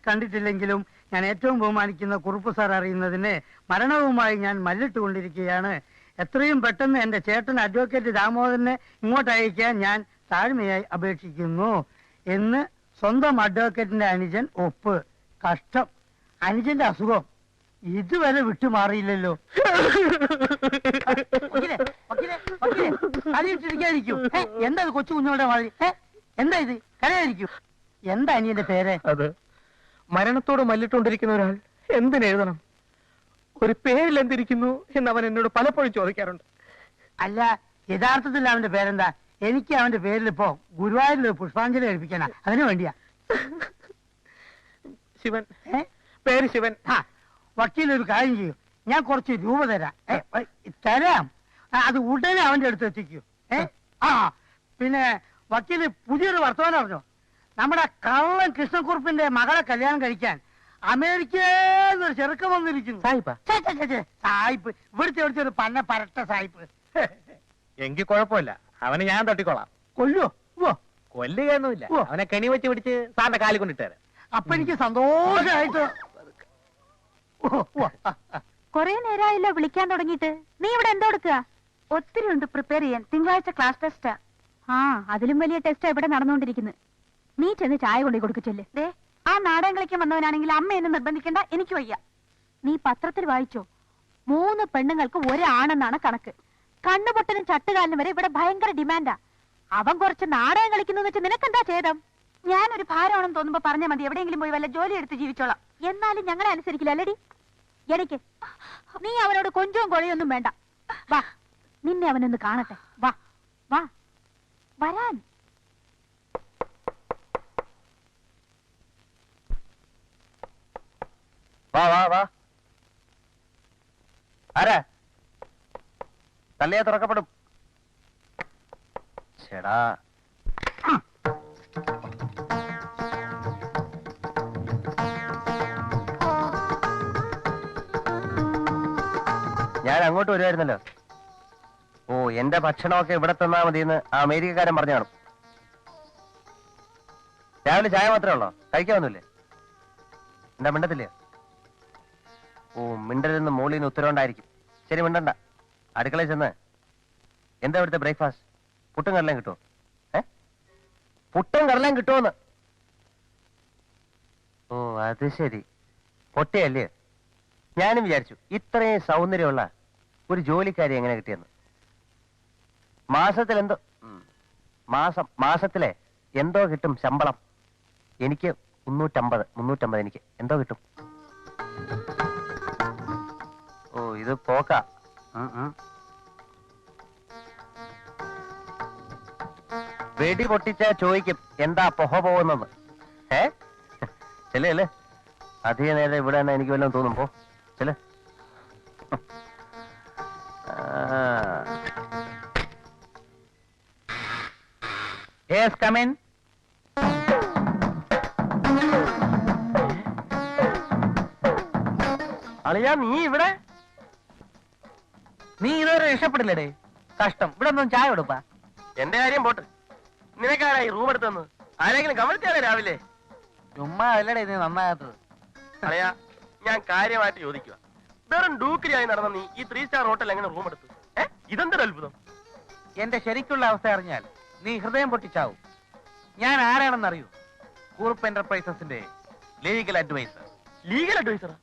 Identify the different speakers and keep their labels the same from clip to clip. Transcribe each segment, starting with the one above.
Speaker 1: കണ്ടിട്ടില്ലെങ്കിലും ഞാൻ ഏറ്റവും ബഹുമാനിക്കുന്ന കുറുപ്പ് സാർ അറിയുന്നതിന് മരണവുമായി ഞാൻ മല്ലിട്ടുകൊണ്ടിരിക്കുകയാണ്. എത്രയും പെട്ടെന്ന് എന്റെ ചേട്ടൻ അഡ്വക്കേറ്റ് ദാമോദരനെ ഇങ്ങോട്ട് അയക്കാൻ ഞാൻ താഴ്മയായി അപേക്ഷിക്കുന്നു എന്ന് സ്വന്തം അഡ്വക്കേറ്റിന്റെ അനുജൻ ഒപ്പ്. കഷ്ടം, അനുജന്റെ അസുഖം ഇതുവരെ വിട്ടുമാറിയില്ലല്ലോ. കളിയിട്ടിരിക്കാതിരിക്കൂ. എന്താ കൊച്ചു കുഞ്ഞുങ്ങളുടെ മാതിരി? എന്താ ഇത്? കരയായിരിക്കും. എന്താ അനിയന്റെ പേര്?
Speaker 2: അത് മരണത്തോട് മല്ലിട്ടുകൊണ്ടിരിക്കുന്ന ഒരാൾ എന്തിനെഴുതണം, ഒരു പേരിൽ എന്തിരിക്കുന്നു എന്ന് അവൻ എന്നോട് പലപ്പോഴും ചോദിക്കാറുണ്ട്.
Speaker 1: അല്ല, യഥാർത്ഥത്തിൽ അവന്റെ പേരെന്താ? എനിക്ക് അവന്റെ പേരിൽ ഇപ്പോ ഗുരുവായൂരിൽ പുഷ്പാഞ്ജലി കഴിപ്പിക്കാനാ, അതിനു വേണ്ടിയാ.
Speaker 2: ശിവൻ. പേര് ശിവൻ.
Speaker 1: വക്കീൽ ഒരു കാര്യം ചെയ്യും, ഞാൻ കുറച്ച് രൂപ തരാം. അത് ഉടനെ അവന്റെ അടുത്ത് എത്തിക്കൂ. പിന്നെ വക്കീല് പുതിയൊരു വർത്തമാനം അറിഞ്ഞോ? നമ്മുടെ കള്ളൻ കൃഷ്ണക്കുറുപ്പിന്റെ മകളെ കല്യാണം കഴിക്കാൻ അമേരിക്കയിൽ ചെറുക്കം വന്നിരിക്കുന്നു. സായിപ്പ് ഇവിടുത്തെ ഒരു പന്ന പരട്ട സായിപ്പ്.
Speaker 2: എങ്കിൽ കുഴപ്പമില്ല, അവന് ഞാൻ തട്ടിക്കോളാം.
Speaker 1: കൊല്ലോ?
Speaker 2: കൊല്ലുകയൊന്നുമില്ല, അവനെ കെണി വെച്ച് പിടിച്ച് സാറിന്റെ കാലിൽ കൊണ്ടിട്ടേരാം.
Speaker 1: അപ്പൊ എനിക്ക് സന്തോഷമായിട്ട്.
Speaker 3: കൊറേ നേരമായല്ലോ വിളിക്കാൻ തുടങ്ങിയിട്ട്. നീ ഇവിടെ എന്തോ എടുക്കുക? ഒത്തിരി ഉണ്ട് പ്രിപ്പയർ ചെയ്യാൻ. തിങ്കളാഴ്ച ക്ലാസ് ടെസ്റ്റാ. അതിലും വലിയ ടെസ്റ്റാ ഇവിടെ നടന്നുകൊണ്ടിരിക്കുന്നത്. നീ ചെന്ന് ചായ കൊണ്ടു കൊടുക്കച്ചല്ലേ. ദേ, ആ നാടകം കളിക്കാൻ വന്നവനാണെങ്കിൽ അമ്മ എന്നെ നിർബന്ധിക്കണ്ട, എനിക്ക് വയ്യ. നീ പത്രത്തിൽ വായിച്ചോ? 3 പെണ്ണുങ്ങൾക്ക് ഒരാണെന്നാണ് കണക്ക്. കണ്ണുപൊട്ടനും ചട്ടുകാലിനും വരെ ഇവിടെ ഭയങ്കര ഡിമാൻഡാ. അവൻ കുറച്ച് നാടകം കളിക്കുന്നു വെച്ച് നിനക്കെന്താ ഛേദം? ഞാനൊരു ഭാരമാണെന്ന് തോന്നുമ്പോ പറഞ്ഞാൽ മതി, എവിടെയെങ്കിലും പോയി വല്ല ജോലി എടുത്ത് ജീവിച്ചോളാം. എന്നാലും ഞങ്ങളെ അനുസരിക്കില്ല അല്ലടി. എനിക്ക് നീ അവനോട് കൊഞ്ചവും കൊഴയൊന്നും വേണ്ട. വാ, നിന്നെ അവനൊന്ന് കാണട്ടെ. വാ വാ വരാൻ.
Speaker 2: വാ വാ വാ. ആരാ? തള്ളിയെ തുറക്കപ്പെടും. ചേടാ, ഞാൻ അങ്ങോട്ട് വരുമായിരുന്നല്ലോ. ഓ, എന്റെ ഭക്ഷണമൊക്കെ ഇവിടെ തന്നാ മതിയെന്ന് ആ അമേരിക്കക്കാരൻ പറഞ്ഞു കാണും. രാവിലെ ചായ മാത്രമേ ഉള്ളോ? കഴിക്കാവുന്നില്ലേ? എന്താ മിണ്ടത്തില്ലേ? ഓ, മിണ്ടലെന്ന് മോളിന്ന് ഉത്തരവുണ്ടായിരിക്കും. ശരി, മിണ്ടണ്ട. അടുക്കളയിൽ ചെന്ന് എന്താ ഇവിടുത്തെ ബ്രേക്ക്ഫാസ്റ്റ്? പുട്ടും കടലയും കിട്ടുമോ? പുട്ടും കടലയും കിട്ടുമോന്ന്? ഓ, അത് ശരി. പൊട്ടിയല്ലേ? ഞാനും വിചാരിച്ചു ഇത്രയും സൗന്ദര്യമുള്ള ഒരു ജോലിക്കാരി എങ്ങനെ കിട്ടിയെന്ന്. മാസത്തിലെ എന്തോ കിട്ടും ശമ്പളം. എനിക്ക് 350 എനിക്ക് എന്തോ കിട്ടും. ഓ, ഇത് പോക്ക. വെടി പൊട്ടിച്ച ചോദിക്കും എന്താ പൊഹ പോകുന്നത്. ചെല്ലേ, അധിക നേരം ഇവിടെ തന്നെ എനിക്ക് വല്ലതും തോന്നുമ്പോ ചെല്ലേ. Yes, come in. അളിയാ, നീ ഇവിടെ? നീ ഇതുവരെ രക്ഷപ്പെടില്ലേ? കഷ്ടം. ഇവിടെ ഒന്നും ചായ കൊടുപ്പാ. എന്റെ കാര്യം പോട്ട്. നിനക്കാരായി റൂം എടുത്തെന്ന് ആരെങ്കിലും കമഴ്ത്തിയാലേ രാവിലെ? ചുമ്മാ അല്ലടേ നീ നന്നാകാത്തത്. അളിയാ, ഞാൻ കാര്യമായിട്ട് ചോദിക്കുക. വെറും ഡൂക്കിരിയായി നടന്ന നീ ഈ 3 സ്റ്റാർ ഹോട്ടൽ എങ്ങനെ റൂം എടുത്തു? ഇതെന്തൊരു അത്ഭുതം. എന്റെ ശരിക്കുള്ള അവസ്ഥ അറിഞ്ഞാൽ നീ ഹൃദയം പൊട്ടിച്ചാവും. ഞാൻ ആരാണെന്ന് അറിയൂ? കുറുപ്പ് എന്റർപ്രൈസസിന്റെ ലീഗൽ അഡ്വൈസർ. ലീഗൽ അഡ്വൈസറാ?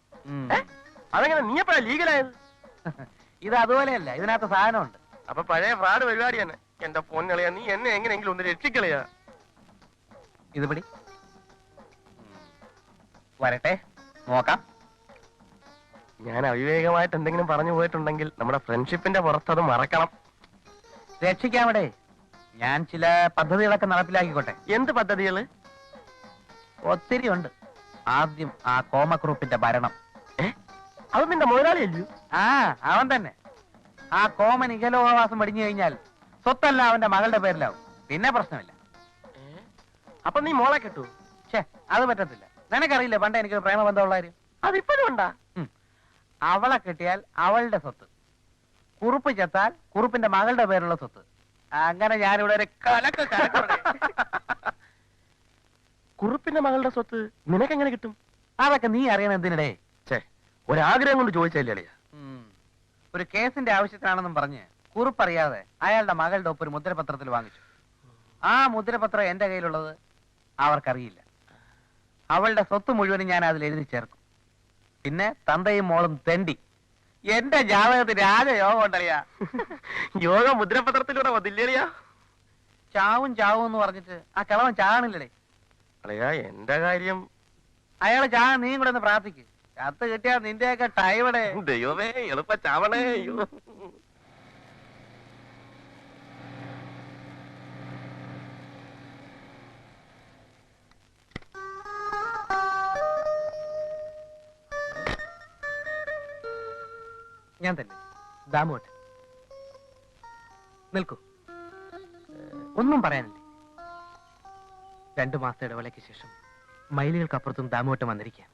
Speaker 2: അതെങ്ങനെ നീ എപ്പോഴാ ലീഗലായത്? ഇത് അതുപോലെയല്ല, ഇതിനകത്ത് സാധനമുണ്ട്. അപ്പൊ പഴയ ഫ്രാഡ് പരിപാടിയാണ്. എന്റെ ഫോൺ കളിയാ. നീ എന്നെ എങ്ങനെയെങ്കിലും ഒന്ന് രക്ഷിക്കളിയാ. ഇത് പിടി. വരട്ടെ, നോക്കാം. ഞാൻ അവിവേകമായിട്ട് എന്തെങ്കിലും പറഞ്ഞു പോയിട്ടുണ്ടെങ്കിൽ നമ്മുടെ ഫ്രണ്ട്ഷിപ്പിന്റെ പുറത്ത് അത് മറക്കണം. രക്ഷിക്കാമടേ. ഞാൻ ചില പദ്ധതികളൊക്കെ നടപ്പിലാക്കിക്കോട്ടെ. എന്ത് പദ്ധതികള്? ഒത്തിരി ഉണ്ട്. ആദ്യം ആ കോമക്കുറുപ്പിന്റെ ഭരണം. അത് നിന്റെ മുതലാളിയല്ലോ? അവൻ തന്നെ. ആ കോമൻ ഇഹലോകവാസം വെടിഞ്ഞു കഴിഞ്ഞാൽ സ്വത്തല്ല അവന്റെ മകളുടെ പേരിലാവും. പിന്നെ പ്രശ്നമില്ല. അപ്പൊ നീ മോളെ കിട്ടൂ? അത് പറ്റത്തില്ല. നിനക്കറിയില്ല പണ്ട് എനിക്കൊരു പ്രേമബന്ധമുള്ള കാര്യം? അതിപ്പോഴും ഉണ്ടാ? അവളെ കിട്ടിയാൽ അവളുടെ സ്വത്ത്, കുറുപ്പ് ചത്താൽ കുറുപ്പിന്റെ മകളുടെ പേരുള്ള സ്വത്ത്. അങ്ങനെ ഞാനിവിടെ ഒരു കുറുപ്പിന്റെ മകളുടെ സ്വത്ത് നിനക്കെങ്ങനെ കിട്ടും? അതൊക്കെ നീ അറിയണം എന്തിനടേ? ഒരാഗ്രഹം കൊണ്ട് ചോദിച്ചല്ലേ അളിയ. ഒരു കേസിന്റെ ആവശ്യത്തിനാണെന്നും പറഞ്ഞ് കുറിപ്പറിയാതെ അയാളുടെ മകളുടെ ഒപ്പ് ഒരു മുദ്രപത്രത്തിൽ വാങ്ങിച്ചു. ആ മുദ്രപത്രം എന്റെ കയ്യിലുള്ളത് അവർക്കറിയില്ല. അവളുടെ സ്വത്ത് മുഴുവനും ഞാൻ അതിൽ എഴുതി ചേർക്കും. പിന്നെ തന്തയും മോളും തെണ്ടി. എന്റെ ജാതകത്തിൽ രാജയോഗം ഉണ്ടറിയാ. യോഗം മുദ്രപത്രത്തിലൂടെ വന്നില്ലേളിയാ. ചാവും ചാവും എന്ന് പറഞ്ഞിട്ട് ആ കിളവൻ ചാകണില്ലേ അളിയാ? എന്റെ കാര്യം അയാള് ചാകാൻ നീയും കൂടെ ഒന്ന് പ്രാർത്ഥിക്ക്. കത്ത് കിട്ടിയാ നിന്റെയൊക്കെ ടൈവടെ. ദൈവമേ, എളുപ്പ ചാവണേ. അയ്യോ, ഞാൻ തന്നെ ദാമോട്ട്. നിൽക്കൂ. ഒന്നും പറയാനില്ലേ? 2 മാസത്തെ ഇടവേളയ്ക്ക് ശേഷം മൈലുകൾക്കപ്പുറത്തും ദാമോട്ടം വന്നിരിക്കുക.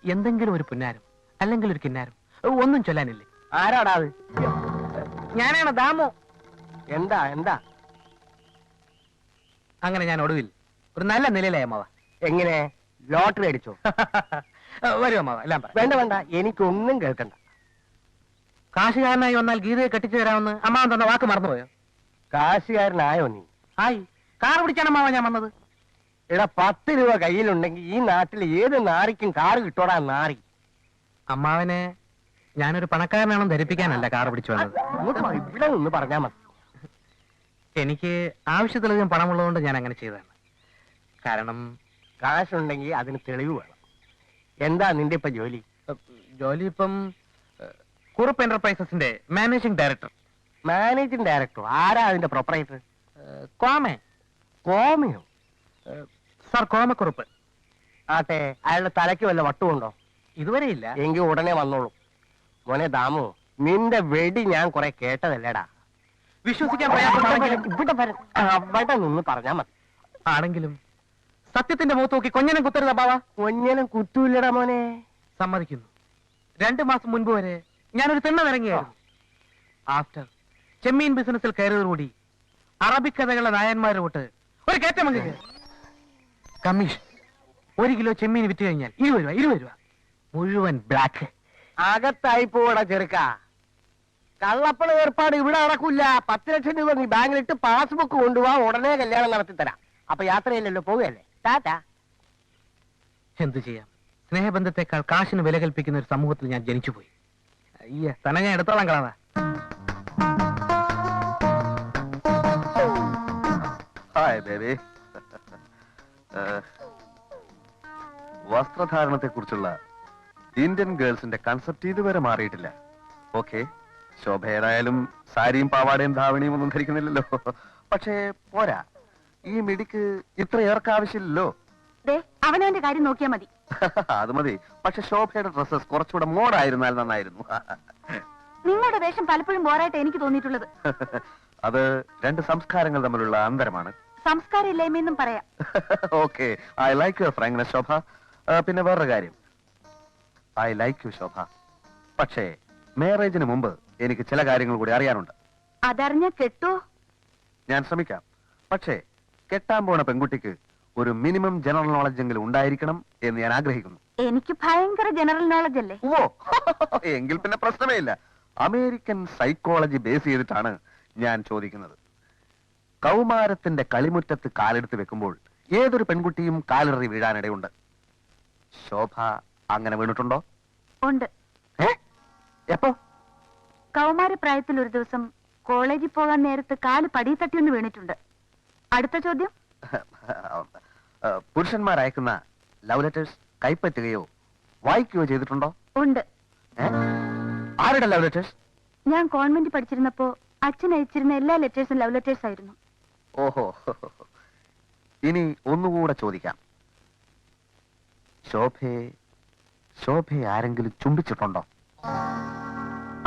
Speaker 2: എന്തെങ്കിലും ഒരു പുന്നാരം അല്ലെങ്കിൽ ഒരു കിന്നാരം ഒന്നും ചൊല്ലാനില്ലേ? ആരാടാ അത്? ഞാനാണ് ദാമോ. എന്താ എന്താ? അങ്ങനെ ഞാൻ ഒടുവിൽ ഒരു നല്ല നിലയിലായി അമ്മാവ. എങ്ങനെ? ലോട്ടറി അടിച്ചോ? വരും അമ്മാവ, എല്ലാം വേണ്ട വേണ്ട, എനിക്കൊന്നും കേൾക്കണ്ട. കാശുകാരനായി വന്നാൽ ഗീതയെ കെട്ടിച്ചു തരാമെന്ന് അമ്മാവൻ തന്ന വാക്ക് മറന്നുപോയോ? കാശുകാരനായോ നീ? ആയി. കാർ പിടിച്ചാണ് അമ്മാവ ഞാൻ വന്നത്. എടാ, 10 രൂപ കയ്യിലുണ്ടെങ്കിൽ ഈ നാട്ടിൽ ഏത് നാറിക്കും കാറ് കിട്ടോടാ നാറി. അമ്മാവനെ ഞാനൊരു പണക്കാരനാണെന്ന് ധരിപ്പിക്കാനല്ല കാർ പിടിച്ചു വന്നത്. ഇവിടെ നിന്ന് പറഞ്ഞാ മതി. എനിക്ക് ആവശ്യത്തിലധികം പണമുള്ളതുകൊണ്ട് ഞാൻ അങ്ങനെ ചെയ്തതാണ്. കാരണം കാശുണ്ടെങ്കിൽ അതിന് തെളിവ് വേണം. എന്താ നിന്റെ ഇപ്പൊ ജോലി? ജോലി ഇപ്പം കുറുപ്പ് എന്റർപ്രൈസസിന്റെ മാനേജിംഗ് ഡയറക്ടർ. Managing director? ആരാ അതിന്റെ പ്രൊപ്പറേറ്റർ? കോമേ. കോമയോ? സാർ കോമക്കുറുപ്പ്. ആട്ടെ, അയാളുടെ തലയ്ക്ക് വല്ല വട്ടുമുണ്ടോ? ഇതുവരെ ഇല്ല. എങ്കിൽ ഉടനെ വന്നോളൂ. മോനെ ദാമു, നിന്റെ വെടി ഞാൻ കുറെ കേട്ടതല്ലേടാ. വിശ്വസിക്കാൻ ഇവിടെ നിന്ന് പറഞ്ഞാ മതി. ആണെങ്കിലും സത്യത്തിന്റെ മുഖത്ത് നോക്കി കൊഞ്ഞനം കുത്തരുത് ബാവ. കൊഞ്ഞനം കുത്തൂല്ലടാ മോനെ. സമ്മതിക്കുന്നു. 2 മാസം മുൻപ് വരെ ഞാനൊരു തിണ്ണമിറങ്ങിയായിരുന്നു. ആഫ്റ്റർ ചെമ്മീൻ ബിസിനസ്സിൽ കയറിയതോടുകൂടി അറബിക് കഥകളുടെ നായന്മാരെ വിട്ട് ഒരു കയറ്റമങ്ങ് കമ്മീഷൻ. 1 കിലോ ചെമ്മീൻ വിറ്റ് കഴിഞ്ഞാൽ 20 രൂപ മുഴുവൻ ബ്ലാക്ക്. അകത്തായി പോടാ ചെറുക്ക. കള്ളപ്പണ ഏർപ്പാട് ഇവിടെ നടക്കൂല. 10 ലക്ഷം രൂപ നീ ബാങ്കിലിട്ട് പാസ്ബുക്ക് കൊണ്ടുപോവാ, ഉടനെ കല്യാണം നടത്തി തരാം. അപ്പൊ യാത്രയില്ലല്ലോ, പോവുകയല്ലേ. ടാറ്റാ. എന്തു ചെയ്യാം, സ്നേഹബന്ധത്തെക്കാൾ കാശിന് വില കൽപ്പിക്കുന്ന ഒരു സമൂഹത്തിൽ ഞാൻ ജനിച്ചുപോയി. അയ്യ, തന്നെ ഞാൻ എടുത്തോളാം കളവാ.
Speaker 4: Hi baby. വസ്ത്രധാരണത്തെ കുറിച്ചുള്ള ഇന്ത്യൻ ഗേൾസിന്റെ കൺസെപ്റ്റ് ഇതുവരെ മാറിയിട്ടില്ല. ഓക്കെ, ശോഭ ഏതായാലും സാരിയും പാവാടയും ധാവണിയും ഒന്നും ധരിക്കുന്നില്ലല്ലോ. പക്ഷേ പോരാ, ഈ മിടിക്ക് ഇത്ര ഏർക്ക് ആവശ്യമില്ലല്ലോ.
Speaker 3: അവനവന്റെ കാര്യം നോക്കിയാ മതി.
Speaker 4: അത് മതി. പക്ഷെ ശോഭയുടെ ഡ്രസ്സസ് കുറച്ചുകൂടെ മോഡായിരുന്നാൽ നന്നായിരുന്നു.
Speaker 3: നിങ്ങളുടെ വേഷം പലപ്പോഴും ബോറായിട്ട് എനിക്ക് തോന്നിയിട്ടുള്ളത്.
Speaker 4: അത് 2 സംസ്കാരങ്ങൾ തമ്മിലുള്ള അന്തരമാണ്.
Speaker 3: സംസ്കാരം ഇല്ലായ്മയെന്നും പറയാം.
Speaker 4: Okay, I like your frankness Shobha. പിന്നെ വേറൊരു കാര്യം, ഐ ലൈക്ക് യു ശോഭ. പക്ഷേ മാരേജിന് മുമ്പ് എനിക്ക് ചില കാര്യങ്ങൾ കൂടി അറിയാനുണ്ട്.
Speaker 3: അതറിഞ്ഞ കെട്ടോ?
Speaker 4: ഞാൻ ശ്രമിക്കാം. പക്ഷേ കെട്ടാൻ പോണ പെൺകുട്ടിക്ക് ഒരു മിനിമം ജനറൽ നോളജ് എങ്കിലും ഉണ്ടായിരിക്കണം എന്ന് ഞാൻ ആഗ്രഹിക്കുന്നു.
Speaker 3: എനിക്ക് ഭയങ്കര ജനറൽ നോളജ് അല്ലേ?
Speaker 4: ഓ, എങ്കിൽ പിന്നെ പ്രശ്നമേ ഇല്ല. അമേരിക്കൻ സൈക്കോളജി ബേസ് ചെയ്തിട്ടാണ് ഞാൻ ചോദിക്കുന്നത്. കൗമാരത്തിന്റെ കളിമുറ്റത്ത് കാലെടുത്ത് വെക്കുമ്പോൾ ഏതൊരു പെൺകുട്ടിയും കാലിററി വീഴാനിടയുണ്ട്. ശോഭ അങ്ങനെ വീണിട്ടുണ്ടോ?
Speaker 3: ഉണ്ട്.
Speaker 4: എപ്പോ?
Speaker 3: കൗമാരപ്രായത്തിൽ ഒരു ദിവസം കോളേജിൽ പോകാൻ നേരത്ത് കാല് പടി തട്ടിയൊന്ന് വീണിട്ടുണ്ട്. അടുത്ത ചോദ്യം.
Speaker 4: പുരുഷന്മാർ അയക്കുന്ന ലവ് ലെറ്റേഴ്സ് കൈപ്പറ്റുകയോ വായിക്കുകയോ ചെയ്തിട്ടുണ്ടോ?
Speaker 3: ഉണ്ട്.
Speaker 4: ആരുടെ ലവ് ലെറ്റേഴ്സ്?
Speaker 3: ഞാൻ കോൺവെന്റ് പഠിച്ചിരുന്നപ്പോ അച്ഛൻ അയച്ചിരുന്ന എല്ലാ ലെറ്റേഴ്സും ലവ് ലെറ്റേഴ്സ് ആയിരുന്നു.
Speaker 4: ഓഹോ, ഇനി ഒന്നുകൂടെ ചോദിക്കാം. ശോഭയെ ആരെങ്കിലും ചുംബിച്ചിട്ടുണ്ടോ?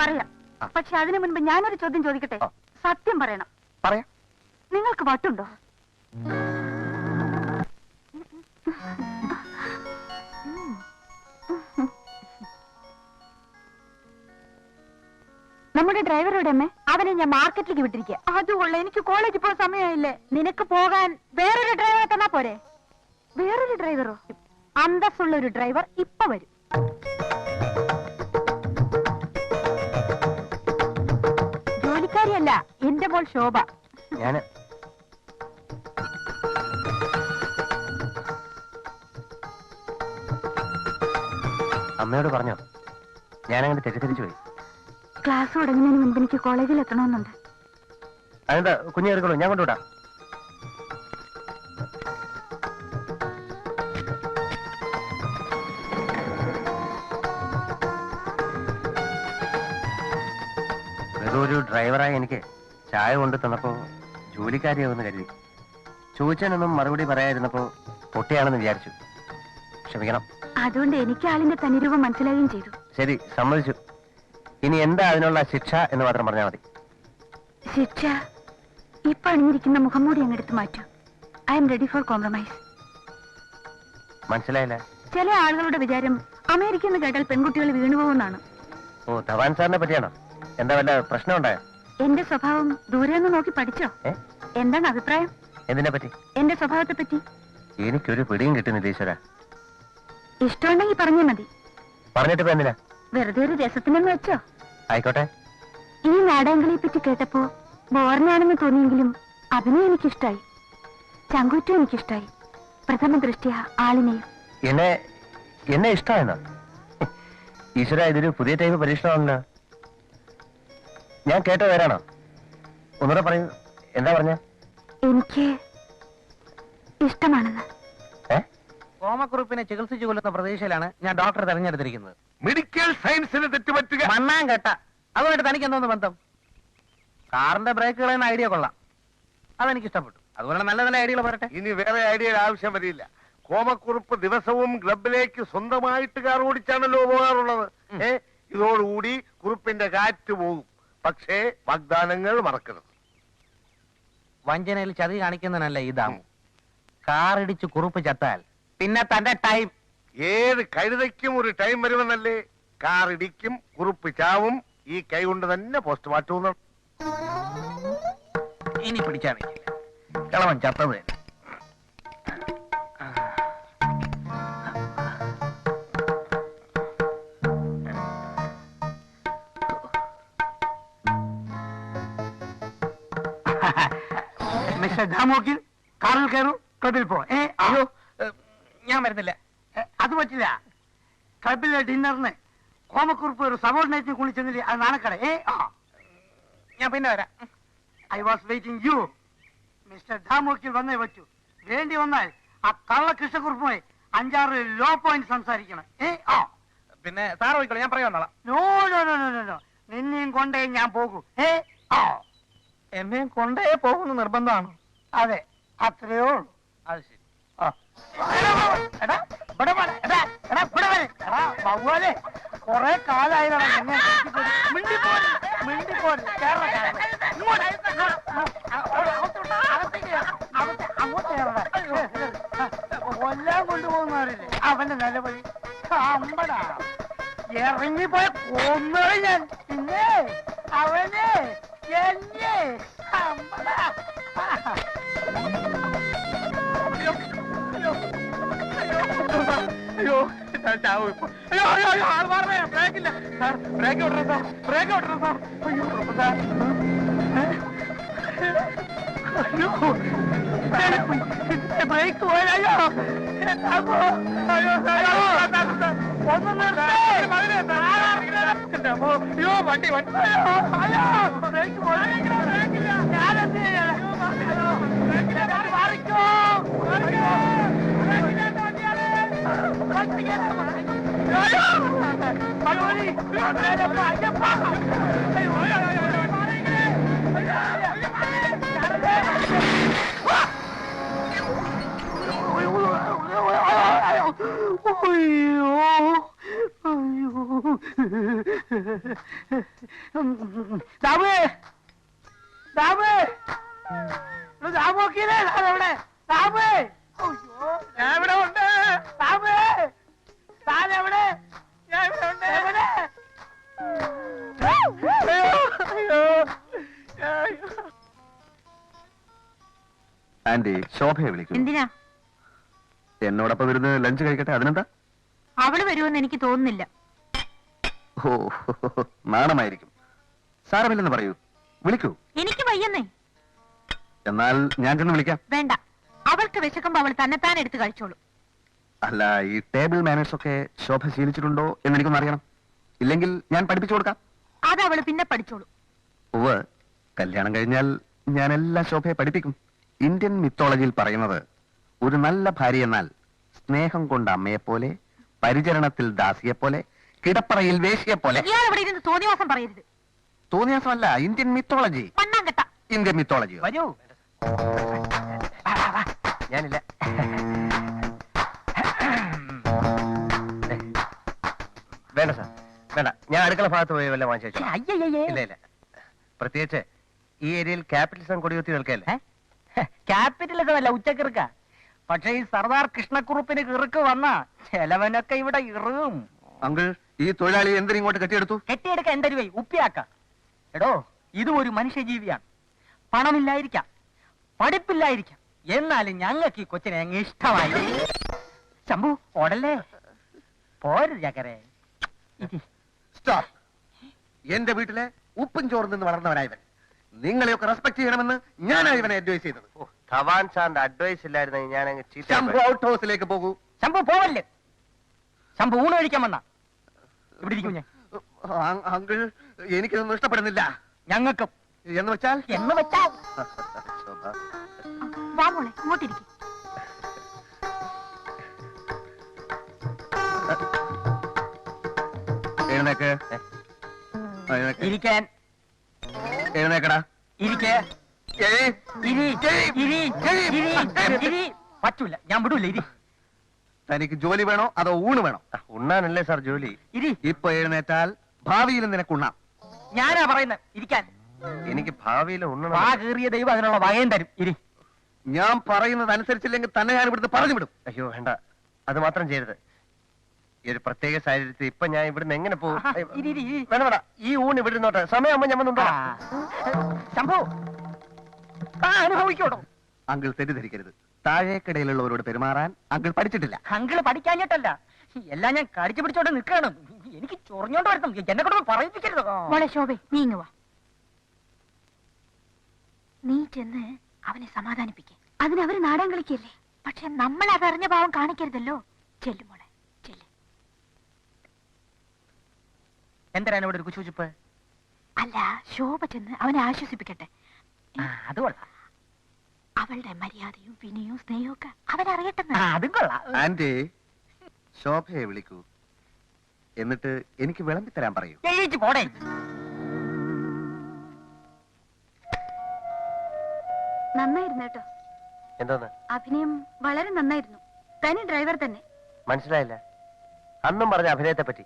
Speaker 3: പറയാം. പക്ഷെ അതിനു മുൻപ് ഞാനൊരു ചോദ്യം ചോദിക്കട്ടെ? സത്യം പറയണം.
Speaker 4: പറയാം.
Speaker 3: നിങ്ങൾക്ക് വട്ടുണ്ടോ? നമ്മുടെ ഡ്രൈവറുടെ അമ്മേ, അവനെ ഞാൻ മാർക്കറ്റിലേക്ക് വിട്ടിരിക്കുക. അതുകൊള്ള എനിക്ക് കോളേജിൽ പോകാൻ സമയമായില്ലേ? നിനക്ക് പോകാൻ വേറൊരു ഡ്രൈവറെ തന്നാ പോരെ? വേറൊരു ഡ്രൈവറോ? അന്തസ്സുള്ള ഒരു ഡ്രൈവർ ഇപ്പൊ വരും. ജോലിക്കാരിയല്ല, എന്റെ മോൾ ശോഭ.
Speaker 2: ഞാന് അമ്മയോട് പറഞ്ഞോ? ഞാനങ്ങനെ തെറ്റിദ്ധരിച്ചു പോയി.
Speaker 3: ക്ലാസ് തുടങ്ങുന്നതിന് മുൻപ് എനിക്ക് കോളേജിൽ എത്തണമെന്നുണ്ട്.
Speaker 2: അതെന്താ കുഞ്ഞു കയറിക്കോളൂ, ഞാൻ കൊണ്ടുവിടാം. ഒരു ഡ്രൈവറായി എനിക്ക് ചായ കൊണ്ട് തന്നപ്പോ ജോലിക്കാരിയാവുമെന്ന് കരുതി. ചോദിച്ചതിനൊന്നും മറുപടി പറയാതിരുന്നപ്പോ പൊട്ടിയാണെന്ന് വിചാരിച്ചു. ക്ഷമിക്കണം.
Speaker 3: അതുകൊണ്ട് എനിക്ക് ആളിന്റെ തനിരൂപം മനസ്സിലാവുകയും ചെയ്തു.
Speaker 2: ശരി, സമ്മതിച്ചു. ഇനി എന്താ അതിനുള്ള ശിക്ഷ എന്ന് മാത്രം പറഞ്ഞാൽ മതി.
Speaker 3: ശിക്ഷ ഇപ്പൊ അണിഞ്ഞിരിക്കുന്ന മുഖംമൂടി അങ്ങ് എടുത്തു മാറ്റൂ. I am ready for compromise.
Speaker 2: മനസ്സിലായില്ല?
Speaker 3: ചില ആളുകളുടെ വിചാരം അമേരിക്ക എന്ന് കേട്ടാൽ പെൺകുട്ടികൾ വീണുപോകുന്നാണ്.
Speaker 2: ഓ, ധവാൻ സാറിനെ പറ്റിയാണോ? എന്താ വല്ല പ്രശ്നം ഉണ്ടായോ?
Speaker 3: എന്റെ സ്വഭാവം ദൂരെ നിന്ന് നോക്കി പഠിച്ചോ? എന്താണ് അഭിപ്രായം?
Speaker 2: എന്തിനെ പറ്റി?
Speaker 3: എന്റെ സ്വഭാവത്തെ പറ്റി.
Speaker 2: എനിക്കൊരു പിടിയും കിട്ടുന്നില്ല ഈശ്വര.
Speaker 3: ഇഷ്ടമുണ്ടെങ്കിൽ പറഞ്ഞാൽ മതി.
Speaker 2: പറഞ്ഞിട്ട് ഇപ്പൊ എന്തിനാ?
Speaker 3: വെറുതെ ഒരു രസത്തിനെന്ന് വെച്ചോ.
Speaker 2: ആയിക്കോട്ടെ.
Speaker 3: ഈ നാടകങ്ങളെ പറ്റി കേട്ടപ്പോ ബോറിനാണെന്ന് തോന്നിയെങ്കിലും അഭിനയം എനിക്കിഷ്ടായി, ചങ്കൂറ്റും എനിക്കിഷ്ടായി, പ്രഥമ ദൃഷ്ടിയ ആളിനെയും.
Speaker 2: എന്നെ ഇഷ്ടമായെന്നോ? ഈശ്വര, ഇതൊരു പുതിയ ടൈപ്പ് പരീക്ഷണമാണല്ലോ. ഞാൻ കേട്ട പേരാണോ? ഒന്നുകൂടെ പറയൂ, എന്താ പറഞ്ഞ?
Speaker 3: എനിക്ക് ഇഷ്ടമാണെന്ന്.
Speaker 2: കോമക്കുറിപ്പിനെ ചികിത്സിച്ചു കൊല്ലുന്ന പ്രതീക്ഷയിലാണ് ഞാൻ ഡോക്ടറെ തെരഞ്ഞെടുത്തിരിക്കുന്നത്.
Speaker 4: മെഡിക്കൽ സയൻസിന് തെറ്റുപറ്റുക.
Speaker 2: മണ്ണാൻ കേട്ട അതുമായിട്ട് തനിക്ക് എന്തോന്ന് ബന്ധം? കാറിന്റെ ബ്രേക്കുകളെന്ന ഐഡിയ കൊള്ളാം, അതെനിക്ക് ഇഷ്ടപ്പെട്ടു. അതുപോലെ നല്ല നല്ല ഐഡിയകൾ പറയട്ടെ.
Speaker 4: ഇനി വേറെ ഐഡിയ ആവശ്യം വരില്ല. കോമക്കുറിപ്പ് ദിവസവും ക്ലബിലേക്ക് സ്വന്തമായിട്ട് കാർ ഓടിച്ചാണല്ലോ പോകാറുള്ളത്. ഇതോടുകൂടി കുറിപ്പിന്റെ കാറ്റ് പോകും. പക്ഷേ വാഗ്ദാനങ്ങൾ മറക്കരുത്.
Speaker 2: വഞ്ചനയിൽ ചതി കാണിക്കുന്നതിനല്ല ഇതാവും. കാറിടിച്ച് കുറുപ്പ് ചത്താൽ പിന്നെ തന്റെ ടൈം.
Speaker 4: ഏത് കഴുതയ്ക്കും ഒരു ടൈം വരുമെന്നല്ലേ? കാർ ഇടിക്കും, കുറുപ്പ് ചാവും. ഈ കൈ കൊണ്ട് തന്നെ പോസ്റ്റ്മോർട്ടം.
Speaker 2: ഇനി പിടിച്ചാൽ കിളവൻ ചത്തത്.
Speaker 1: മിസ്റ്റർ ജാമോക്കിൽ കാറിൽ കയറൂ, ക്ലബിൽ പോ.
Speaker 2: അയ്യോ, ഞാൻ വരുന്നില്ല.
Speaker 1: അത് പറ്റില്ല. ക്ലബിലെ ഡിന്നറിന് കോമക്കുറിപ്പ് ഒരു സബോർഡിനേറ്റിന് കുളിച്ചെന്നില്ലേ, അത് നാണക്കട.
Speaker 2: ഞാൻ പിന്നെ വരാം.
Speaker 1: I was waiting you. Mister ഡാമോക്കിൽ വന്നേ പറ്റൂ. വേണ്ടി വന്നാൽ ആ കള്ള കൃഷ്ണക്കുറിപ്പുമായി 5-6 ലോ പോയിന്റ് സംസാരിക്കണം.
Speaker 2: പിന്നെ സാർ പോയിക്കോളൂ, ഞാൻ പറയാൻ വന്നോളാം.
Speaker 1: No no no no no, നിന്നെയും കൊണ്ടേ ഞാൻ പോകൂ.
Speaker 2: എന്നെയും കൊണ്ടേ പോകുന്ന നിർബന്ധമാണ്.
Speaker 1: അതെ, അത്രയോ ഉള്ളൂ.
Speaker 2: അത് ശരി.
Speaker 1: കൊറേ കാലായില്ലേ കൊല്ലാൻ കൊണ്ടുപോകുന്നവരില്ലേ അവന്റെ നിലവഴി. അമ്പടാ ഇറങ്ങിപ്പോയ കൊന്നു ഞാൻ. പിന്നെ അവനെ എന്നെ അമ്പടാ.
Speaker 2: അയ്യോ, ഞാൻ ചാവും ഇപ്പൊ. അയ്യോ അയ്യോ അയ്യോ, ആൾ മാറണേ. ബ്രേക്കില്ല സാർ, ബ്രേക്ക് വിട്ടണം സാർ, ബ്രേക്ക് വിട്ടണം സാർ. അയ്യോ സാർ, അയ്യോ ബ്രേക്ക് പോയാ. അയ്യോ അയ്യോ, ഒന്ന് നിർത്തേ. അയ്യോ വണ്ടി വണ്ടി. അയ്യോ ബ്രേക്ക് പോയാ. ഞാനെന്ത് ചെയ്യാനാ? മാറിക്കോ. ദാമോക്കിലേ എവിടെ? ദാമേ, ഞാൻ ഇവിടെ ഉണ്ട്. ദാമേ, താനെവിടെ? ഞാൻ ഇവിടെ ഉണ്ട്. എവിടെ?
Speaker 4: ആന്റി, ശോഭയെ വിളിക്കൂ.
Speaker 3: എന്തിനാ?
Speaker 4: എന്നോടൊപ്പം ഇരുന്ന് ലഞ്ച് കഴിക്കട്ടെ, അതിനെന്താ?
Speaker 3: അവള് വരുമെന്ന് എനിക്ക് തോന്നുന്നില്ല.
Speaker 4: ഓ, നാണമായിരിക്കും. സാരമില്ലെന്ന് പറയൂ, വിളിക്കൂ.
Speaker 3: എനിക്ക് വയ്യെന്നേ.
Speaker 4: എന്നാൽ ഞാൻ ചെന്ന് വിളിക്കാം.
Speaker 3: വേണ്ട, അവൾക്ക് വിശക്കുമ്പോ അവൾ തന്നെത്താൻ എടുത്ത് കഴിച്ചോളൂ.
Speaker 4: അല്ല, ഈ ടേബിൾ മാനേഴ്സ് ഒക്കെ ശോഭ ശീലിച്ചിട്ടുണ്ടോ എന്ന് എനിക്കൊന്ന് അറിയണം. ഇല്ലെങ്കിൽ ഞാൻ പഠിപ്പിച്ചു കൊടുക്കാം.
Speaker 3: അത് അവള് പിന്നെ പഠിച്ചോളൂ.
Speaker 4: ഉവ്വ്, കല്യാണം കഴിഞ്ഞാൽ ഞാൻ എല്ലാ ശോഭയെ പഠിപ്പിക്കും. ഇന്ത്യൻ മിത്തോളജിയിൽ പറയുന്നത്, ഒരു നല്ല ഭാര്യ എന്നാൽ സ്നേഹം കൊണ്ട് അമ്മയെപ്പോലെ, പരിചരണത്തിൽ ദാസിയെപ്പോലെ, കിടപ്പറയിൽ വേശ്യയെപ്പോലെ.
Speaker 3: ഇയാൾ ഇവിടെ ഇരുന്ന് തോന്നിവാസം പറയരുത്.
Speaker 4: തോന്നിയാസമല്ല, ഇന്ത്യൻ മിത്തോളജി.
Speaker 3: മണ്ണാങ്കട്ട.
Speaker 4: Indian mythology.
Speaker 2: വരൂ. ഞാനില്ല. വേണ്ട സാർ, വേണ്ട. ഞാൻ അടുക്കള ഭാഗത്ത് പോയി വല്ല വാങ്ങിച്ചു. ഇല്ല ഇല്ല. പ്രത്യേകിച്ച് ഈ ഏരിയയിൽ ക്യാപിറ്റലിസം കൊടികുത്തി നിൽക്കല്ലേ.
Speaker 1: ക്യാപിറ്റലിസം അല്ല, ഉച്ചക്കിറുക്ക. പക്ഷെ ഈ സർദാർ കൃഷ്ണക്കുറുപ്പിന് കിറുക്ക് വന്ന ചെലവനൊക്കെ ഇവിടെ ഇറും.
Speaker 4: അങ്കിൾ, ഈ തൊഴിലാളി എന്തിനും ഇങ്ങോട്ട് കെട്ടിയെടുത്തു?
Speaker 1: കെട്ടിയെടുക്ക എന്റെ രൂപ ഉപ്പിയാക്ക. എടോ, ഇതും ഒരു മനുഷ്യജീവിയാണ്. പണമില്ലായിരിക്കാം, പഠിപ്പില്ലായിരിക്കാം, എന്നാലും ഞങ്ങൾക്ക് ഈ കൊച്ചിനെ അങ്ങ് ഇഷ്ടമായി. ശംഭു ഓടല്ലേ, പോരുത് ചക്കരെ.
Speaker 4: സ്റ്റോപ്പ്. എന്റെ വീട്ടിലെ ഉപ്പും ചോറിൽ നിന്ന് വളർന്നവനായവൻ. നിങ്ങളെയൊക്കെ റെസ്പെക്ട് ചെയ്യണമെന്ന് ഞാനാണ് ഇവനെ അഡ്വൈസ് ചെയ്തത്.
Speaker 2: ധവാൻ സാറിന്റെ അഡ്വൈസ് ഇല്ലായിരുന്നെങ്കിൽ ഞാൻ അങ്ങ്
Speaker 4: ശംഭു ഔട്ട് ഹൗസിലേക്ക് പോകൂ.
Speaker 1: ശംഭു പോവല്ലേ. ശംഭു ഊണ് കഴിക്കാൻ വന്ന ഇവിടെ ഇരിക്കും ഞാൻ.
Speaker 4: അങ്കിൾ, എനിക്കിതൊന്നും ഇഷ്ടപ്പെടുന്നില്ല.
Speaker 1: ഞങ്ങൾക്കും.
Speaker 4: എന്ന് വെച്ചാൽ
Speaker 1: എന്ന് വെച്ചാൽ
Speaker 4: ശോഭ,
Speaker 3: വാ മോളെ, ഇങ്ങോട്ടിരിക്കും.
Speaker 4: എഴുന്നേക്ക്.
Speaker 1: ഇരിക്കാൻ.
Speaker 4: എഴുന്നേക്കടാ.
Speaker 1: ഇരിക്കേ. പറ്റൂല, ഞാൻ വിടൂല. ഇരി.
Speaker 4: തനിക്ക് ജോലി വേണോ അതോ ഊണ് വേണോ?
Speaker 2: ഉണ്ണാനല്ലേ സാർ ജോലി.
Speaker 1: ഇരി.
Speaker 4: ഇപ്പൊ എഴുന്നേറ്റാൽ ഭാവിയിൽ നിനക്കുണ്ണാം.
Speaker 1: ഞാനാ പറയുന്നത് ഇരിക്കാൻ.
Speaker 2: എനിക്ക് ഭാവിയിൽ ഉണ്ണണം.
Speaker 1: വാ കീറിയ ദൈവം അതിനുള്ള വകയും തരും. ഇരി.
Speaker 4: ഞാൻ പറയുന്നത് അനുസരിച്ചില്ലെങ്കിൽ തന്നെ ഞാൻ ഇവിടുന്ന് പറഞ്ഞു വിടും.
Speaker 2: അയ്യോ വേണ്ട, അത് മാത്രം ചെയ്യരുത്. ഈ ഒരു പ്രത്യേക സാഹചര്യത്തിൽ ഇപ്പൊ ഞാൻ ഇവിടുന്ന് എങ്ങനെ പോകും?
Speaker 1: ഇരി, ഇരി, ഇരി.
Speaker 2: വേണ്ട വേണ്ട, ഈ ഊണ് ഇവിടെ നിന്നോട്ടെ. സമയമാകുമ്പോ ഞാൻ വന്നുണ്ടോ.
Speaker 1: ശംഭു, അനുഭവിക്കോടോ.
Speaker 4: അങ്കിൾ തെറ്റിദ്ധരിക്കരുത്. താഴേക്കിടയിലുള്ളവരോട് പെരുമാറാൻ അങ്കിൾ പഠിച്ചിട്ടില്ല.
Speaker 1: അങ്കിള് പഠിക്കാഞ്ഞിട്ടല്ല, എല്ലാം ഞാൻ കടിച്ചു പിടിച്ചോണ്ട് നിൽക്കുകയാണ്. എനിക്ക് ചൊറിഞ്ഞോണ്ട് വരുത്തും. എന്നെ കൊണ്ട് പറയിപ്പിക്കരുത്.
Speaker 3: മോളെ ശോഭേ, നീ ഇങ്ങ് വാ. നീ ചെന്ന് അവനെ സമാധാനിപ്പിക്കേ. അതിനവര് നാടകം കളിക്കല്ലേ. പക്ഷെ നമ്മൾ അതറിഞ്ഞ ഭാവം കാണിക്കരുതല്ലോ. ചെല്ലു മോളെ, ചെല്ലു.
Speaker 1: എന്തിനാണ് ഇവിടെ ഒരു കുശുചുപ്പ്?
Speaker 3: അല്ല, ശോഭ ചെന്ന് അവനെ ആശ്വസിപ്പിക്കട്ടെ.
Speaker 1: അത് കൊള്ളാം.
Speaker 3: അവളുടെ മര്യാദയും വിനയവും സ്നേഹവും ഒക്കെ അവനറിയട്ടെന്ന്.
Speaker 1: അതും കൊള്ളാം.
Speaker 4: ആന്റി, ശോഭയെ വിളിക്കൂ. എന്നിട്ട് എനിക്ക് വിളമ്പിത്തരാൻ പറയൂ.
Speaker 1: എഴുതിച്ച് പോടേ.
Speaker 3: നന്നായിരുന്നു കേട്ടോ.
Speaker 2: എന്തോന്ന്?
Speaker 3: അഭിനയം വളരെ നന്നായിരുന്നു. തനി ഡ്രൈവർ തന്നെ.
Speaker 2: മനസ്സിലായില്ല. അന്നും പറഞ്ഞ അഭിനയത്തെ പറ്റി.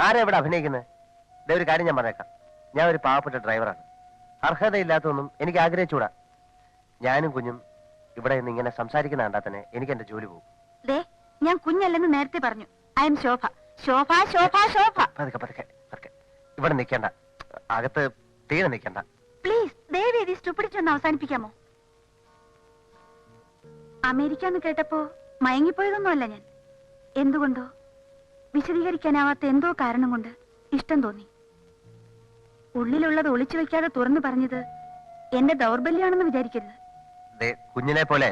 Speaker 2: ആരാ ഇവിടെ അഭിനയിക്കുന്നത്? ഇതേ ഒരു കാര്യം ഞാൻ പറഞ്ഞേക്കാം. ഞാൻ ഒരു പാവപ്പെട്ട ഡ്രൈവറാണ്. അർഹതയില്ലാത്തൊന്നും എനിക്ക് ആഗ്രഹിച്ചൂടാ. ഞാനും കുഞ്ഞും ഇവിടെ നിന്ന് ഇങ്ങനെ സംസാരിക്കുന്ന കണ്ടാൽ തന്നെ എനിക്ക് എന്റെ ജോലി പോകും.
Speaker 3: ദേ, ഞാൻ കുഞ്ഞല്ലെന്ന് നേരത്തെ പറഞ്ഞു. ഐ എം ശോഭ. ശോഭ, ശോഭ, ശോഭ.
Speaker 2: പതുക്കെ പതുക്കെ പതുക്കെ. ഇവിടെ നിൽക്കണ്ട, അകത്ത് തീരെ നിൽക്കണ്ട.
Speaker 3: പ്ലീസ്, ദയവ് ഇത് സ്റ്റുപ്പിഡിറ്റി ഒന്ന് അവസാനിപ്പിക്കാമോ? അമേരിക്ക എന്ന് കേട്ടപ്പോ മയങ്ങിപ്പോയതൊന്നുമല്ല ഞാൻ. എന്തുകൊണ്ടോ വിശദീകരിക്കാനാവാത്ത എന്തോ കാരണം കൊണ്ട് ഇഷ്ടം തോന്നി. ഉള്ളിലുള്ളത് ഒളിച്ചു വെക്കാതെ തുറന്നു പറഞ്ഞത് എന്റെ ദൗർബല്യാണെന്ന് വിചാരിക്കരുത്.
Speaker 2: കുഞ്ഞിനെ പോലെ,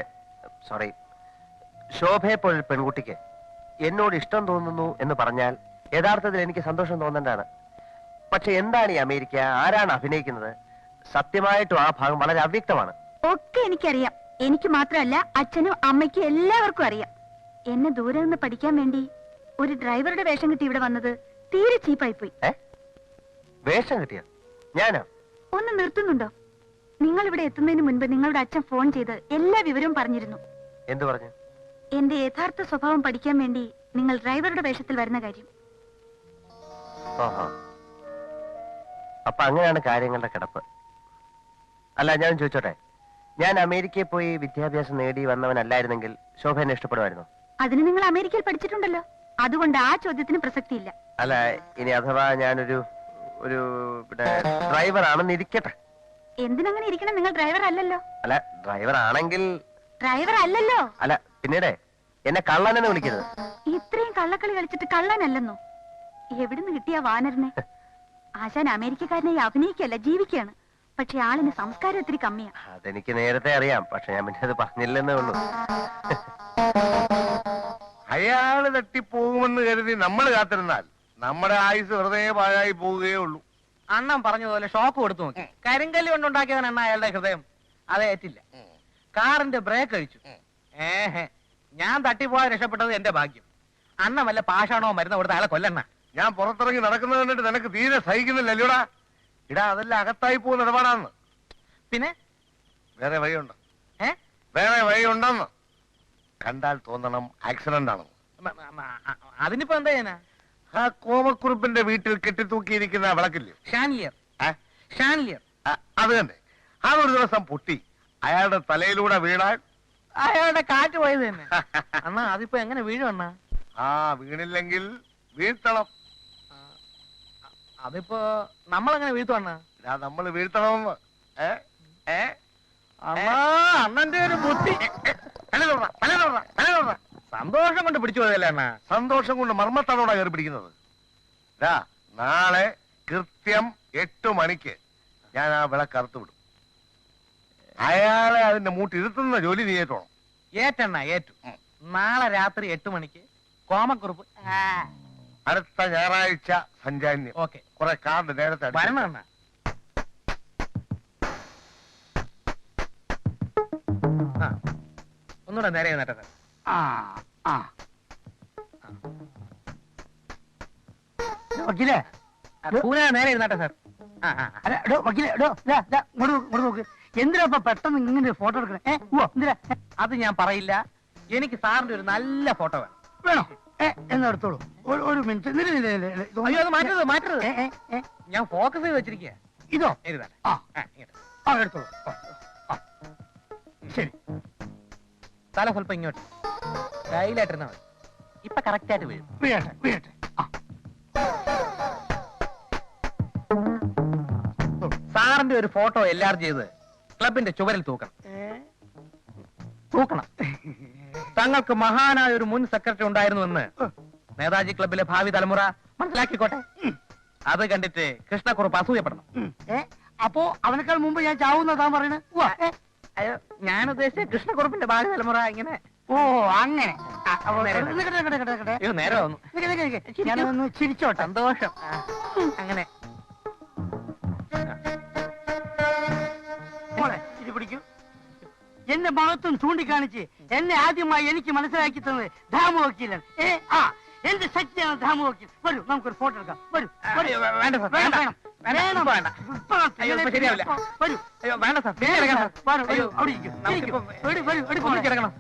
Speaker 2: സോറി, ശോഭയെ പോലെ പെൺകുട്ടിക്ക് എന്നോട് ഇഷ്ടം തോന്നുന്നു എന്ന് പറഞ്ഞാൽ യഥാർത്ഥത്തിൽ എനിക്ക് സന്തോഷം തോന്നേണ്ടതാണ്. പക്ഷെ എന്താണ് ഈ അമേരിക്ക? ആരാണ് അഭിനയിക്കുന്നത്? സത്യമായിട്ടും ആ ഭാഗം വളരെ അവ്യക്തമാണ്.
Speaker 3: ഒക്കെ എനിക്കറിയാം. എനിക്ക് മാത്രമല്ല, അച്ഛനും അമ്മയ്ക്കും എല്ലാവർക്കും അറിയാം. എന്നെ ദൂരെ നിന്ന് പഠിക്കാൻ വേണ്ടി ഒരു ഡ്രൈവറുടെ വേഷം കിട്ടി ഇവിടെ വന്നത് തീരെ ചീപ്പായി പോയി.
Speaker 2: വേഷം കിട്ടിയ ഞാനോ?
Speaker 3: ഒന്ന് നിർത്തുന്നുണ്ടോ? നിങ്ങൾ ഇവിടെ എത്തുന്നതിന് മുൻപ് നിങ്ങളുടെ അച്ഛൻ ഫോൺ ചെയ്ത് എല്ലാ വിവരവും പറഞ്ഞിരുന്നു.
Speaker 2: എന്തു പറഞ്ഞു?
Speaker 3: എന്റെ യഥാർത്ഥ സ്വഭാവം പഠിക്കാൻ വേണ്ടി നിങ്ങൾ ഡ്രൈവറുടെ വേഷത്തിൽ വരുന്ന കാര്യം.
Speaker 2: ഓഹോ, അപ്പൊ അങ്ങനെയാണ് കാര്യങ്ങളുടെ കിടപ്പ്. അല്ല, ഞാൻ ചോദിച്ചോട്ടെ, ഞാൻ അമേരിക്കയിൽ പോയി വിദ്യാഭ്യാസം നേടി വന്നവനല്ലായിരുന്നെങ്കിൽ ശോഭ എന്നെ ഇഷ്ടപ്പെടുമായിരുന്നു?
Speaker 3: അതിന് നിങ്ങൾ അമേരിക്കയിൽ പഠിച്ചിട്ടുണ്ടല്ലോ. അതുകൊണ്ട് ആ ചോദ്യത്തിന് പ്രസക്തിയില്ല.
Speaker 2: അല്ല, ഇനി അഥവാ ഞാനൊരു ഒരു ഡ്രൈവർ ആണെന്ന് ഇരിക്കട്ടെ.
Speaker 3: എന്തിനങ്ങനെ ഇരിക്കണം? നിങ്ങൾ ഡ്രൈവർ അല്ലല്ലോ.
Speaker 2: അല്ല, ഡ്രൈവർ ആണെങ്കിൽ.
Speaker 3: ഡ്രൈവർ അല്ലല്ലോ.
Speaker 2: അല്ല, പിന്നീട് എന്നെ കള്ളനെന്ന് വിളിക്കരുത്.
Speaker 3: ഇത്രയും കള്ളക്കളി കളിച്ചിട്ട് കള്ളനല്ലെന്നോ? എവിടുന്ന് കിട്ടിയ വാനരനെ? ആശാൻ അമേരിക്കക്കാരനെ അഭിനയിക്കല്ല, ജീവിക്കുകയാണ്. പക്ഷെ ആളിന് സംസ്കാരം ഒത്തിരി കമ്മിയാ.
Speaker 2: അതെനിക്ക് നേരത്തെ അറിയാം, പക്ഷെ ഞാൻ പിന്നെ അത് പറഞ്ഞില്ലെന്നേ ഉള്ളൂ.
Speaker 4: അയാള് തട്ടിപ്പോകുമെന്ന് കരുതി നമ്മൾ കാത്തിരുന്നാൽ നമ്മുടെ ആയുസ് വെറുതെ പാഴായി പോവുകയേ ഉള്ളൂ.
Speaker 2: അണ്ണൻ പറഞ്ഞതുപോലെ ഷോക്ക് കൊടുത്തു നോക്കി. കരിങ്കല്ല് കൊണ്ടുണ്ടാക്കിയവൻ അണ്ണ അയാളുടെ ഹൃദയം അതേറ്റില്ല. കാറിന്റെ ബ്രേക്ക് കഴിച്ചു. ഞാൻ തട്ടിപ്പോയാൽ രക്ഷപ്പെട്ടത് എന്റെ ഭാഗ്യം. അണ്ണ വല്ല പാഷാണോ മരുന്ന് കൊടുത്ത അയാളെ കൊല്ലണ്ണ.
Speaker 4: ഞാൻ പുറത്തിറങ്ങി നടക്കുന്നത് കണ്ടിട്ട് നിനക്ക് തീരെ സഹിക്കുന്നില്ലല്ലോടാ. ഇടാ, അതെല്ലാം അകത്തായി പോകുന്ന ഇടപാടാന്ന്.
Speaker 2: പിന്നെ
Speaker 4: വേറെ വഴിയുണ്ട്, വേറെ വഴിയുണ്ടെന്ന് കണ്ടാൽ തോന്നണം ആക്സിഡന്റ് ആണെന്ന്.
Speaker 2: അതിനിപ്പോ എന്താ ചെയ്യാനാ?
Speaker 4: ആ കോമക്കുറുപ്പിന്റെ വീട്ടിൽ കെട്ടിത്തൂക്കിയിരിക്കുന്ന വിളക്കില്ലേ,
Speaker 2: ഷാൻലിയർ, ഷാൻലിയർ.
Speaker 4: അത് തന്നെ. അതൊരു ദിവസം പൊട്ടി അയാളുടെ തലയിലൂടെ വീണാൽ
Speaker 2: അയാളുടെ കാറ്റ് പോയത് തന്നെ. അണ്ണാ അതിപ്പോ എങ്ങനെ വീഴും അണ്ണാ?
Speaker 4: വീണില്ലെങ്കിൽ വീഴ്ത്തണം.
Speaker 2: അതിപ്പോ നമ്മളെങ്ങനെ വീഴ്ത്തും അണ്ണാ?
Speaker 4: നമ്മൾ വീഴ്ത്തണമെന്ന്.
Speaker 2: അണ്ണന്റെ ഒരു ബുദ്ധി. സന്തോഷം കൊണ്ട് പിടിച്ചു പോയതല്ലേ അണ്ണാ?
Speaker 4: സന്തോഷം കൊണ്ട് മർമ്മത്താണോടാ കയറി പിടിക്കുന്നത്. നാളെ കൃത്യം 8 മണിക്ക് ഞാൻ ആ വിളക്ക് അറുത്തു വിടും. അയാളെ അതിന്റെ മൂട്ടിരുത്തുന്ന ജോലി നീ ഏറ്റോണം.
Speaker 2: ഏറ്റണ്ണ ഏറ്റു. നാളെ രാത്രി 8 മണിക്ക് കോമക്കുറുപ്പ്.
Speaker 4: അടുത്ത ഞായറാഴ്ച സഞ്ചാന്യം.
Speaker 2: ഓക്കെ,
Speaker 4: കുറെ കാർഡ് നേരത്തെ
Speaker 2: വരണം അണ്ണ. ഒന്നുകൂടെ നേരെ നേട്ടെ സാർ.
Speaker 1: വക്കീലേ,
Speaker 2: പൂനെ നേരെ ഇരുന്നാട്ടെ സാർ.
Speaker 1: അല്ല എടോ വക്കീലേ, ഇങ്ങോട്ട് നോക്ക്. എന്തിനാ ഇപ്പൊ പെട്ടെന്ന് ഇങ്ങനെ ഫോട്ടോ എടുക്കണേ? എന്തിനാ?
Speaker 2: അത് ഞാൻ പറയില്ല. എനിക്ക് സാറിന്റെ ഒരു നല്ല ഫോട്ടോ വേണം.
Speaker 1: വേണോ? എന്നാ എടുത്തോളൂ. ഒരു മിനിറ്റ്.
Speaker 2: അയ്യോ, അത് മാറ്റരുത്, മാറ്റരുത്. ഞാൻ ഫോക്കസ് ചെയ്ത് വെച്ചിരിക്കുക.
Speaker 1: ഇതോ?
Speaker 2: എഴുതാട്ടെ.
Speaker 1: എടുത്തോളൂ. ശരി.
Speaker 2: തല സ്വല്പം ഇങ്ങോട്ട് കയ്യിലായിട്ടിരുന്നാ മതി. ഇപ്പൊ കറക്റ്റ് ആയിട്ട് വീഴും.
Speaker 1: വീഴട്ടെ, വീഴട്ടെ.
Speaker 2: സാറിന്റെ ഒരു ഫോട്ടോ എല്ലാവരും ചെയ്ത് ക്ലബിന്റെ ചുവരിൽ തൂക്കണം. തൂക്കണം. തങ്ങൾക്ക് മഹാനായ ഒരു മുൻ സെക്രട്ടറി ഉണ്ടായിരുന്നുവെന്ന് നേതാജി ക്ലബിലെ ഭാവി തലമുറ മനസ്സിലാക്കിക്കോട്ടെ. അത് കണ്ടിട്ട് കൃഷ്ണക്കുറുപ്പ് അസൂയപ്പെടണം.
Speaker 1: അപ്പോ അവനേക്കാൾ മുമ്പ് ഞാൻ ചാവുന്നതാ പറയണേ?
Speaker 2: അയ്യോ, ഞാൻ ഉദ്ദേശിച്ച കൃഷ്ണക്കുറുപ്പിന്റെ ഭാവി തലമുറ ഇങ്ങനെ.
Speaker 1: ഓ, അങ്ങനെ.
Speaker 2: അയ്യോ, നേരെ വന്നു.
Speaker 1: ഞാനൊന്ന് ചിരിച്ചോട്ടെ.
Speaker 2: സന്തോഷം. അങ്ങനെ
Speaker 1: ഇത് പിടിക്കൂ. എന്റെ മഹത്വം ചൂണ്ടിക്കാണിച്ച് എന്നെ ആദ്യമായി എനിക്ക് മനസ്സിലാക്കി തന്നത് ധാമു വക്കീലാണ്. എന്റെ ശക്തിയാണ് ധാമു വക്കീൽ. വരൂ, നമുക്കൊരു ഫോട്ടോ എടുക്കാം. വരൂ.
Speaker 2: വേണ്ട സാർ, വേണ്ട. ശരിയാവില്ല.
Speaker 1: വരൂ.
Speaker 2: അയ്യോ, വേണ്ട സാർ.
Speaker 1: അവിടെ ഇരിക്കും.
Speaker 2: കിടക്കണം.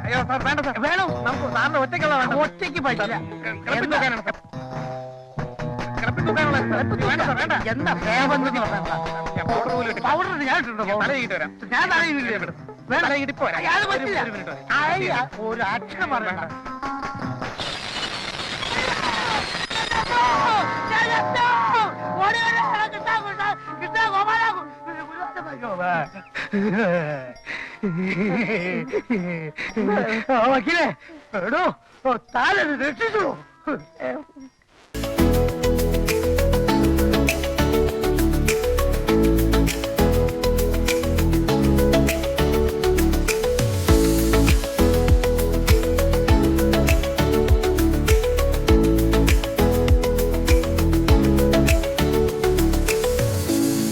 Speaker 2: അയ്യോ സാർ, വേണ്ട സാർ.
Speaker 1: വേണം.
Speaker 2: നമുക്ക് സാറിന്റെ ഒറ്റയ്ക്കുള്ള വേണ്ട.
Speaker 1: ഒറ്റയ്ക്ക് പറ്റില്ല. എന്താ പ്രേമം? പൗഡർ ഞാൻ ഒരു അക്ഷരം പറയണ്ട. വക്കീലേ, എടോ താനെ രക്ഷിച്ചു.